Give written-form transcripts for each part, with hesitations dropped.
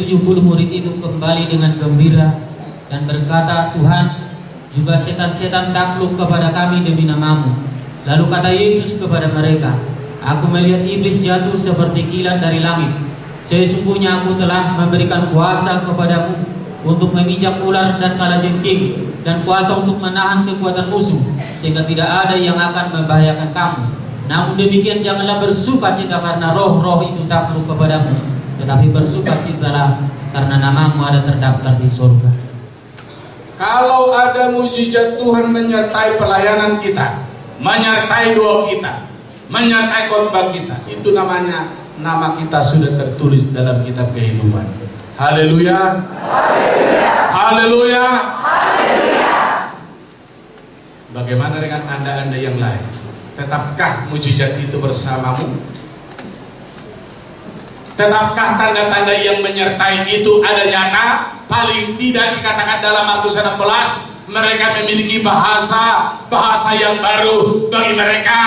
ke-70 murid itu kembali dengan gembira dan berkata, "Tuhan, juga setan-setan takluk kepada kami demi nama-Mu." Lalu kata Yesus kepada mereka, "Aku melihat iblis jatuh seperti kilat dari langit. Sesungguhnya Aku telah memberikan kuasa kepadamu untuk menginjak ular dan kalajengking, dan kuasa untuk menahan kekuatan musuh, sehingga tidak ada yang akan membahayakan kamu. Namun demikian janganlah bersukacita karena roh-roh itu takluk kepadamu, tetapi bersukacitalah karena nama-Mu ada terdaftar di surga." Kalau ada mujizat Tuhan menyertai pelayanan kita, menyertai doa kita, menyertai khotbah kita, itu namanya nama kita sudah tertulis dalam kitab kehidupan. Haleluya. Haleluya. Haleluya. Bagaimana dengan anda-anda yang lain? Tetapkah mujizat itu bersamamu? Tetapkah tanda-tanda yang menyertai itu ada nyata? Paling tidak dikatakan dalam Markus 16, mereka memiliki bahasa yang baru bagi mereka.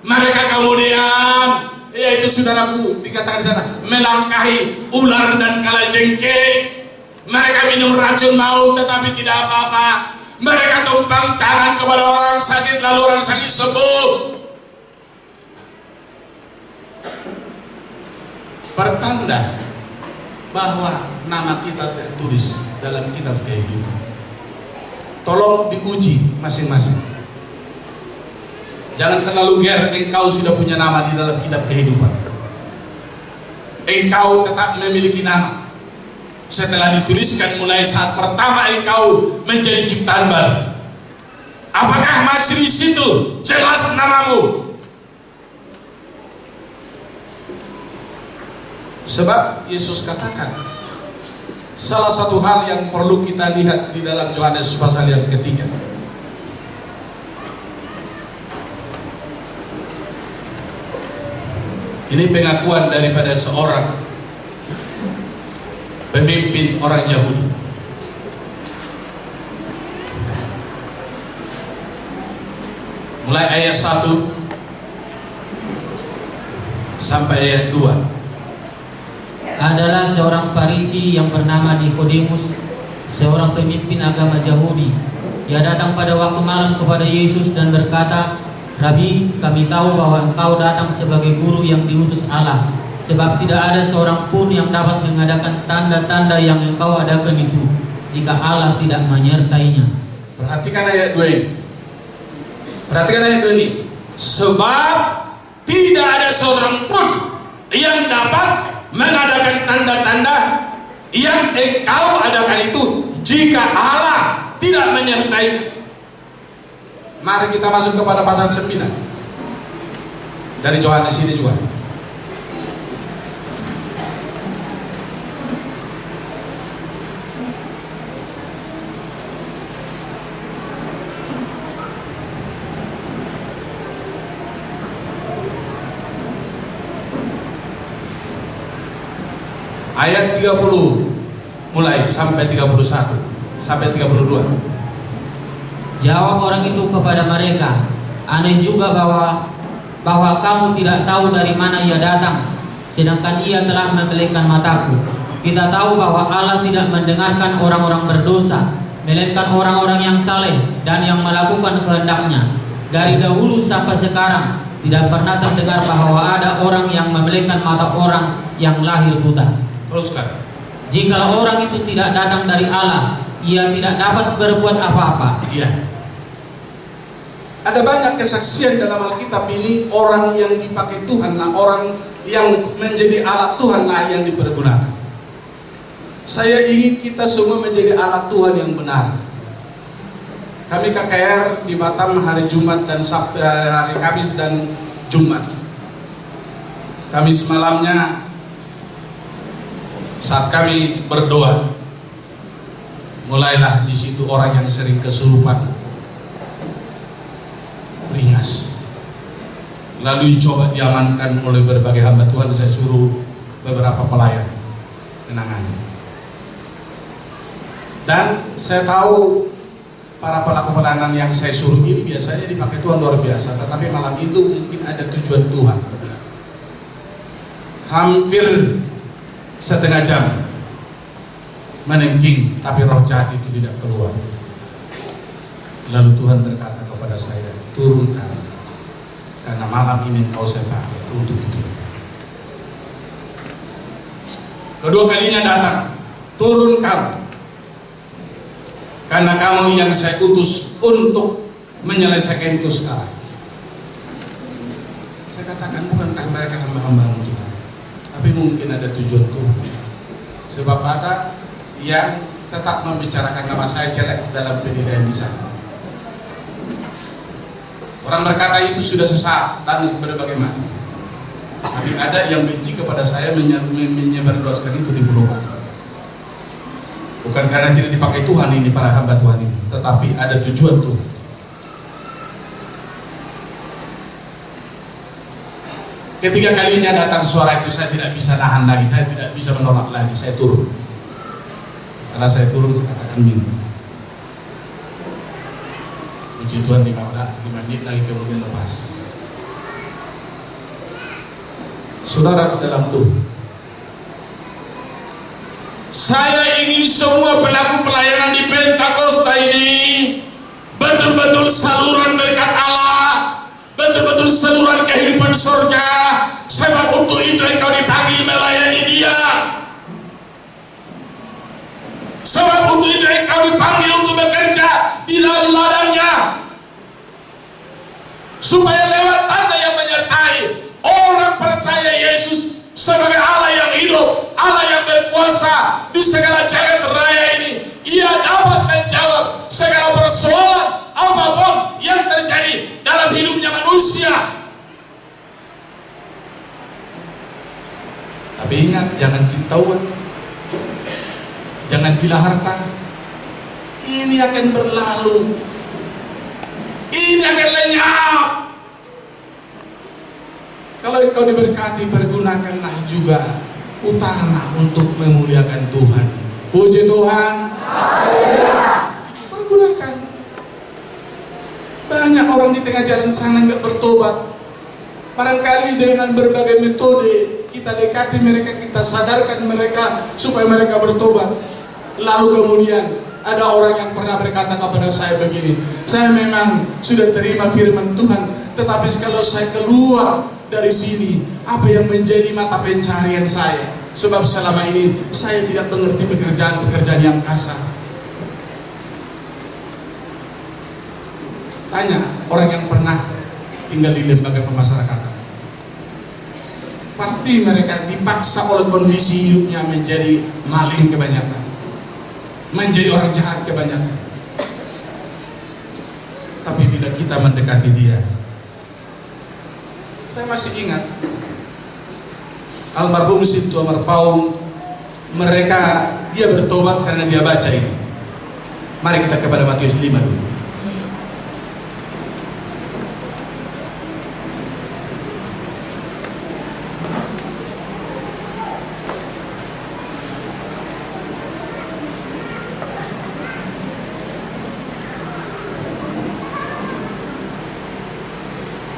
Mereka kemudian, yaitu saudaraku, dikatakan di sana, melangkahi ular dan kalajengking. Mereka minum racun maut tetapi tidak apa-apa. Mereka tumpang tangan kepada orang sakit, lalu orang sakit sembuh. Pertanda bahwa nama kita tertulis dalam kitab kehidupan. Tolong diuji masing-masing. Jangan terlalu ger, engkau sudah punya nama di dalam kitab kehidupan. Engkau tetap memiliki nama. Setelah dituliskan mulai saat pertama engkau menjadi ciptaan baru. Apakah masih di situ jelas namamu? Sebab Yesus katakan, salah satu hal yang perlu kita lihat di dalam Yohanes pasal yang ketiga. Ini pengakuan daripada seorang pemimpin orang Yahudi. Mulai ayat 1 sampai ayat 2. Adalah seorang Farisi yang bernama Nikodemus, seorang pemimpin agama Yahudi. Dia datang pada waktu malam kepada Yesus dan berkata, "Rabi, kami tahu bahwa Engkau datang sebagai guru yang diutus Allah, sebab tidak ada seorang pun yang dapat mengadakan tanda-tanda yang Engkau adakan itu, jika Allah tidak menyertainya." Perhatikan ayat 2 ini. Perhatikan ayat 2 ini. Sebab tidak ada seorang pun yang dapat mengadakan tanda-tanda yang engkau adakan itu jika Allah tidak menyertai. Mari kita masuk kepada pasal 9 dari Yohanes ini juga. Ayat 30 mulai sampai 31 sampai 32. Jawab orang itu kepada mereka, "Aneh juga bahwa kamu tidak tahu dari mana ia datang, sedangkan ia telah membelengkan mataku. Kita tahu bahwa Allah tidak mendengarkan orang-orang berdosa, melainkan orang-orang yang saleh dan yang melakukan kehendaknya. Dari dahulu sampai sekarang tidak pernah terdengar bahwa ada orang yang membelengkan mata orang yang lahir buta." Teruskan. Jikalau orang itu tidak datang dari Allah, ia tidak dapat berbuat apa-apa. Iya. Ada banyak kesaksian dalam Alkitab ini, orang yang dipakai Tuhan lah, orang yang menjadi alat Tuhan lah yang dipergunakan. Saya ingin kita semua menjadi alat Tuhan yang benar. Kami KKR di Batam hari Jumat dan Sabtu, hari Kamis dan Jumat. Kamis malamnya saat kami berdoa, mulailah di situ orang yang sering kesurupan beringas. Lalu coba diamankan oleh berbagai hamba Tuhan. Saya suruh beberapa pelayan menangani. Dan saya tahu para pelaku pelayanan yang saya suruh ini biasanya dipakai Tuhan luar biasa. Tetapi malam itu mungkin ada tujuan Tuhan. Hampir setengah jam menengking, tapi roh jahat itu tidak keluar. Lalu Tuhan berkata kepada saya, turunkan, karena malam ini engkau saya pakai untuk itu. Kedua kalinya datang, turunkan, karena kamu yang saya utus untuk menyelesaikan itu sekarang. Saya katakan, bukankah mereka hamba-hamba Tuhan? Tapi mungkin ada tujuan Tuhan. Sebab ada yang tetap membicarakan nama saya jelek dalam penilaian di sana. Orang berkata itu sudah sesat dan berbagai macam. Tapi ada yang benci kepada saya, menyebarluaskan itu di pulau Bali. Bukan karena tidak dipakai Tuhan ini, para hamba Tuhan ini, tetapi ada tujuan Tuhan. Ketiga kalinya datang suara itu, saya tidak bisa nahan lagi, saya tidak bisa menolak lagi, saya turun. Karena saya turun, saya katakan minum. Puji Tuhan, 5 menit lagi kemudian lepas. Saudara dalam Tuhan, saya ingin semua pelaku pelayanan di Pentakosta ini betul-betul saluran berkat Allah, betul-betul saluran kehidupan surga. Sebab untuk itu engkau dipanggil melayani Dia. Sebab untuk itu engkau dipanggil untuk bekerja di dalam ladangnya, supaya lewat tanda yang menyertai orang percaya Yesus sebagai Allah yang hidup, Allah yang berkuasa di segala jagat raya ini, Ia dapat menjawab segala persoalan apapun yang terjadi dalam hidupnya manusia. Tapi ingat, jangan cinta uang, jangan gila harta. Ini akan berlalu, ini akan lenyap. Kalau engkau diberkati, pergunakanlah juga utama untuk memuliakan Tuhan. Puji Tuhan. Pergunakan. Banyak orang di tengah jalan sana nggak bertobat. Barangkali dengan berbagai metode kita dekati mereka, kita sadarkan mereka supaya mereka bertobat. Lalu kemudian ada orang yang pernah berkata kepada saya begini, saya memang sudah terima firman Tuhan, tetapi kalau saya keluar dari sini, apa yang menjadi mata pencarian saya? Sebab selama ini saya tidak mengerti pekerjaan-pekerjaan yang kasar. Tanya orang yang pernah tinggal di lembaga pemasyarakatan. Pasti mereka dipaksa oleh kondisi hidupnya menjadi maling kebanyakan, menjadi orang jahat kebanyakan. Tapi bila kita mendekati Dia, saya masih ingat almarhum Sintu Amar Paung, dia bertobat karena dia baca ini. Mari kita kepada Matius 5 dulu.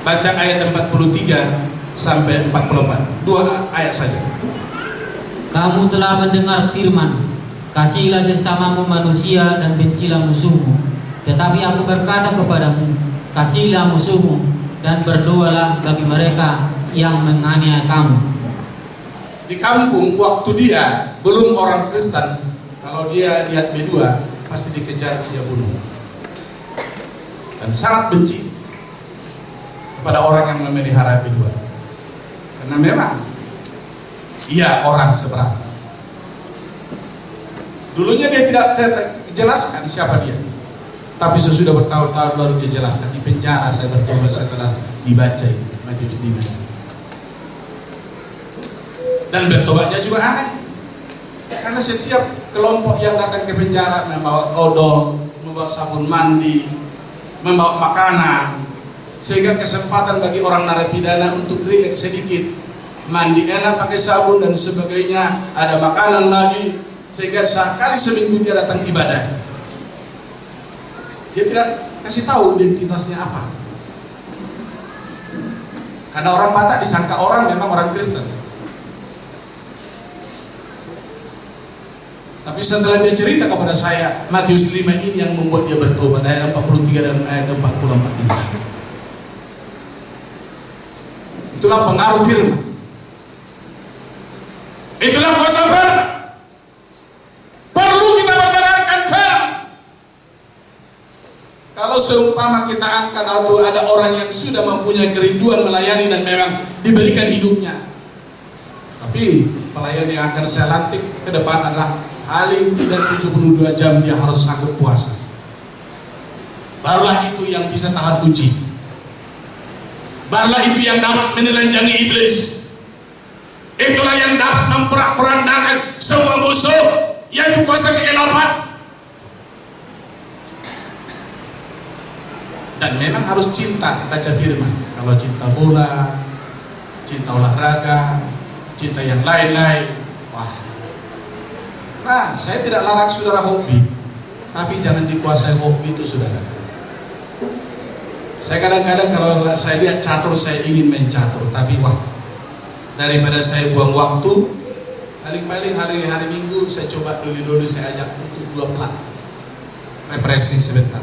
Baca ayat 43 sampai 44, 2 ayat saja. Kamu telah mendengar firman, kasihilah sesamamu manusia dan bencilah musuhmu. Tetapi aku berkata kepadamu, kasihilah musuhmu dan berdoalah bagi mereka yang menganiaya kamu. Di kampung waktu dia belum orang Kristen, kalau dia lihat B2 pasti dikejar, dia bunuh. Dan sangat benci kepada orang yang memelihara B2, karena memang ia orang seberang. Dulunya dia tidak jelaskan siapa dia, tapi sesudah bertahun-tahun baru dia jelaskan. Di penjara saya bertobat setelah dibaca ini Matius 5. Dan bertobatnya juga aneh, karena setiap kelompok yang datang ke penjara membawa odol, membawa sabun mandi, membawa makanan, sehingga kesempatan bagi orang narapidana untuk rileks sedikit, mandi enak pakai sabun dan sebagainya, ada makanan lagi, sehingga sekali seminggu dia datang ibadah. Dia tidak kasih tahu identitasnya apa, karena orang Batak disangka orang memang orang Kristen. Tapi setelah dia cerita kepada saya, Matius 5 ini yang membuat dia bertobat, ayat 43 dan ayat 44 ini. Itulah pengaruh firman. Itulah kuasa firman. Perlu kita berdengarkan firman. Kalau seumpama kita angkat atau ada orang yang sudah mempunyai kerinduan melayani dan memang diberikan hidupnya, tapi pelayan yang akan saya lantik ke depan adalah paling tidak 72 jam dia harus sanggup puasa. Barulah itu yang bisa tahan uji. Barulah itu yang dapat menelanjangi iblis. Itulah yang dapat memperandakan semua musuh, yaitu kuasa kegelapan. Dan memang harus cinta baca firman. Kalau cinta bola, cinta olahraga, cinta yang lain-lain, wah. Nah, saya tidak larang saudara hobi, tapi jangan dikuasai hobi itu, saudara. Saya kadang-kadang kalau saya lihat catur, saya ingin main catur, tapi wah, daripada saya buang waktu, paling-paling hari-hari Minggu saya coba dulu saya ajak untuk 2 plat, refreshing sebentar.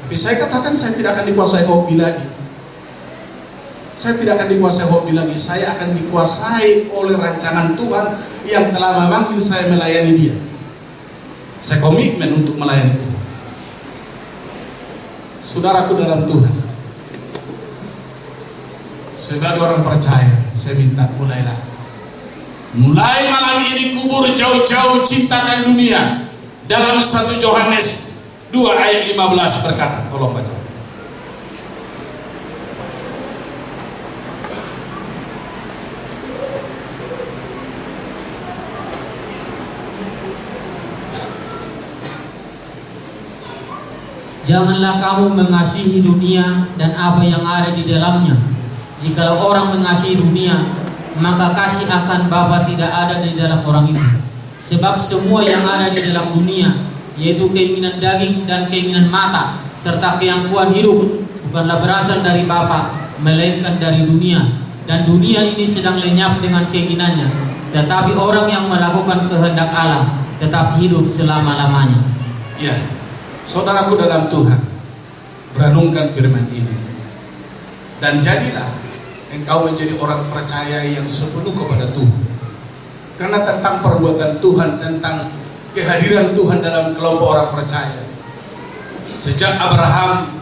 Tapi saya katakan saya tidak akan dikuasai hobi lagi. Saya tidak akan dikuasai hobi lagi. Saya akan dikuasai oleh rancangan Tuhan yang telah memanggil saya melayani Dia. Saya komitmen untuk melayani Tuhan. Saudaraku dalam Tuhan, sebagai orang percaya, saya minta mulai malam ini kubur jauh-jauh cintakan dunia. Dalam 1 Yohanes 2 ayat 15 berkata, tolong baca. Janganlah kamu mengasihi dunia dan apa yang ada di dalamnya. Jikalau orang mengasihi dunia, maka kasih akan Bapa tidak ada di dalam orang itu. Sebab semua yang ada di dalam dunia, yaitu keinginan daging dan keinginan mata, serta keangkuhan hidup, bukanlah berasal dari Bapa, melainkan dari dunia. Dan dunia ini sedang lenyap dengan keinginannya. Tetapi orang yang melakukan kehendak Allah tetap hidup selama-lamanya. Ya. Saudaraku dalam Tuhan, renungkan firman ini dan jadilah engkau menjadi orang percaya yang sepenuh kepada Tuhan. Karena tentang perbuatan Tuhan, tentang kehadiran Tuhan dalam kelompok orang percaya, sejak Abraham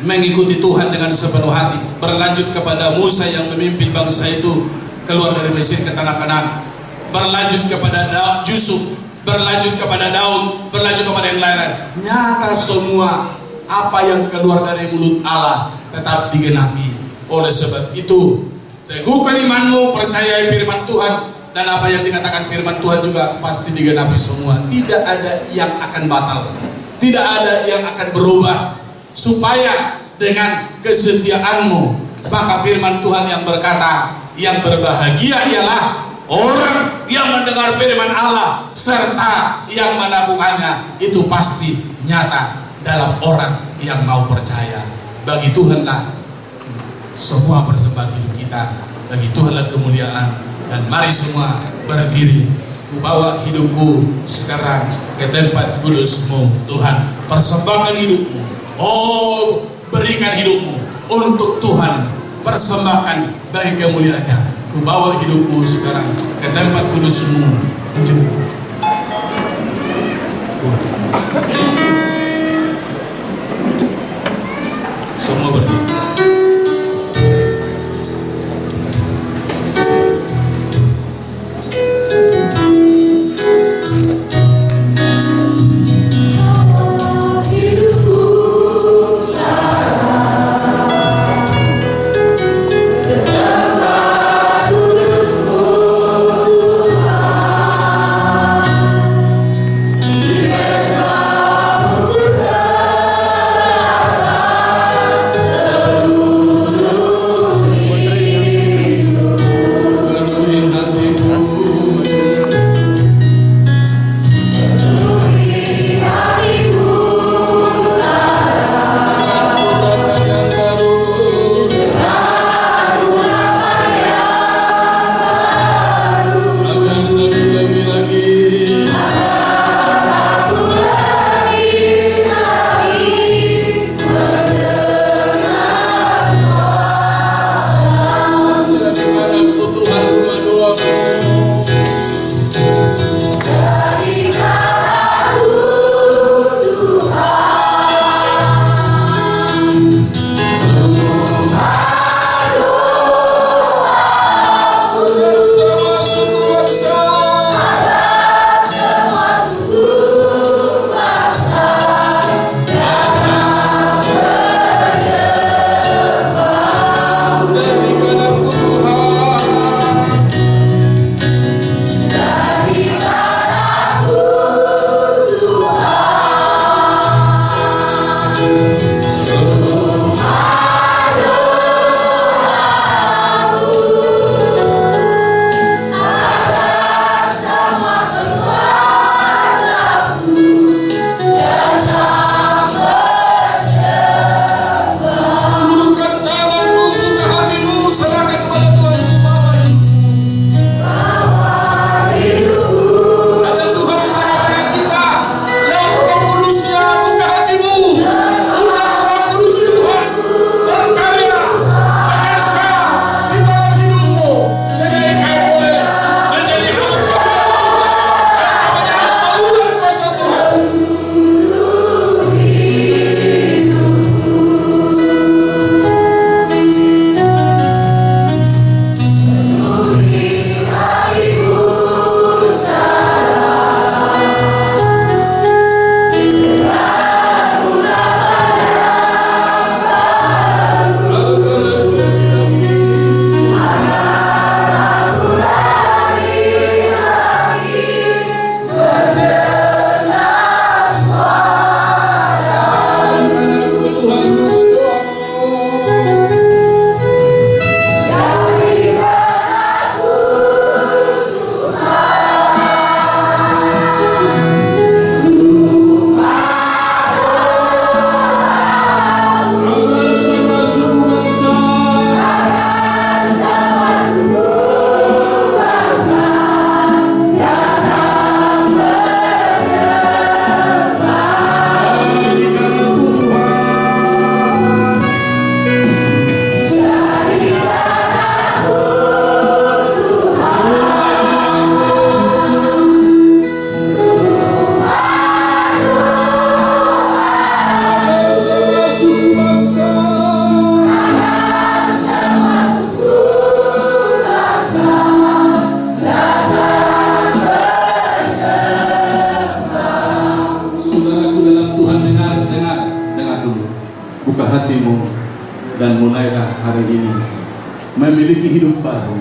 mengikuti Tuhan dengan sepenuh hati, berlanjut kepada Musa yang memimpin bangsa itu keluar dari Mesir ke tanah Kanaan, berlanjut kepada Yusuf, berlanjut kepada Daud, berlanjut kepada yang lain-lain. Nyata semua apa yang keluar dari mulut Allah tetap digenapi. Oleh sebab itu, teguhkan imanmu, percayai firman Tuhan, dan apa yang dikatakan firman Tuhan juga pasti digenapi semua. Tidak ada yang akan batal, tidak ada yang akan berubah. Supaya dengan kesetiaanmu, maka firman Tuhan yang berkata, yang berbahagia ialah orang yang mendengar firman Allah serta yang melakukannya. Itu pasti nyata dalam orang yang mau percaya. Bagi Tuhanlah semua persembahan hidup kita, bagi Tuhanlah kemuliaan. Dan mari semua berdiri. Ku bawa hidupku sekarang ke tempat kudus-Mu, Tuhan. Persembahkan hidupmu, oh berikan hidupmu untuk Tuhan. Persembahkan bagi kemuliaannya. Ku bawa hidupku sekarang ke tempat kudus-Mu. Semua berdiri. Yes, dan mulailah hari ini memiliki hidup baru,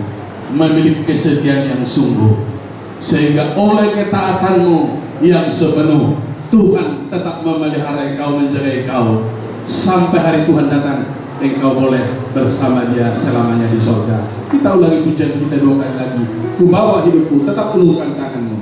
memiliki kesetiaan yang sungguh, sehingga oleh ketaatanmu yang sepenuh Tuhan tetap memelihara engkau, menjaga engkau sampai hari Tuhan datang. Engkau boleh bersama Dia selamanya di sorga. Kita ulangi pujian kita 2 kali lagi. Ku bawa hidupku, tetap penuhkan tanganmu.